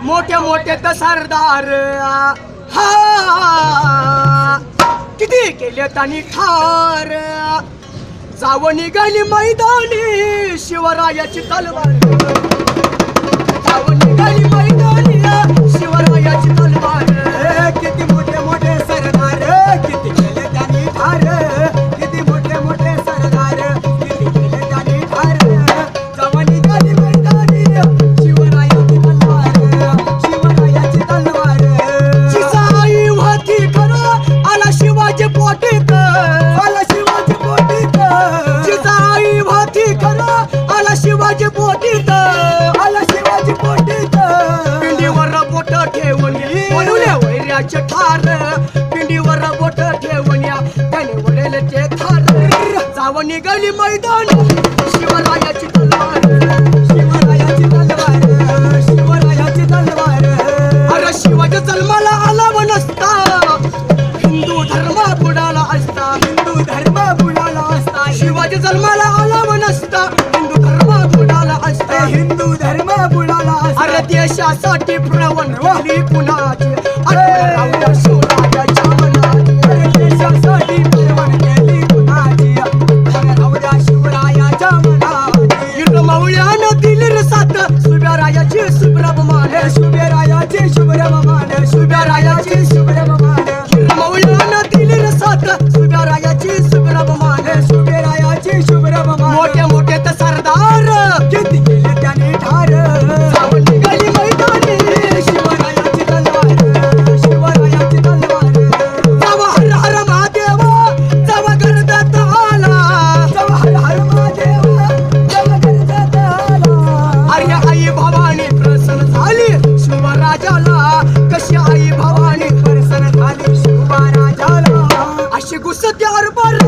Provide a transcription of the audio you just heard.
मोठे मोठे सरदार हा किती केले त्यांनी ठार जावं निघाली मैदानी शिवरायाची तलवार जावं निघाली मैदानी शिवरायाची तलवार किती मोठे मोठे सरदार किती केले त्यांनी ठार किती मोठे मोठे सरदार किती केले त्यांनी ठार जावं निघाली मैदानी शिवरायाची तलवार शिवरायाची तलवार जिजाई होती खरं आला शिवाजी पोटीत आला शिवाजी पोटीत जिजाई होती खरं आला शिवाजी पोटीत आला शिवाजी पोटीत पिंडीवर बोट ठेवून वळवल्या वैऱ्याचे ठार पिंडीवर बोट ठेवून या त्याने वळले ते ठार जावं निघाली मैदान शिवरायाची तलवार शिवरायाची तलवार शिवरायाची तलवार अरे शिवाजी जन्माला आला नसता हिंदू धर्म बुडाला असता हिंदू धर्म बुडाला असता शिवाजी जन्माला आला नसता हिंदू धर्म बुडाला असता हिंदू धर्म बुडाला असता अरे देशासाठी प्रवण वाली कुणाची अरे शिवरायाच्या मनाची अरे देशासाठी प्रवण केली कुणाची अरे शिवरायाच्या मनाची मावळ्यानं दिली रे साथ सुभ्यारायाची सुब्रह्मण्य शुभ्यरायाची शुभ्रह्मण्य शुभ्यरायाची शुभ्रह्मण्य मावळ्यानं दिली रे साथ सुभ्यारायाची सुब्रह्मण्य शुभ्यरायाची शुभ्रह्मण्य मोठे मोठे तर सरदार किती केले त्याने ठार जावं निघाली मैदानी शिवरायाची तलवार शिवरायाची तलवार जावा हर हर महादेव जावा गर्दात आला जावा हर हर महादेव जावा गर्दात आला अरे आई भवानी प्रसन्न झाली शिवराजाला कशी आई भवानी प्रसन्न झाली शिवराजाला अशी गुस्त्यावर बर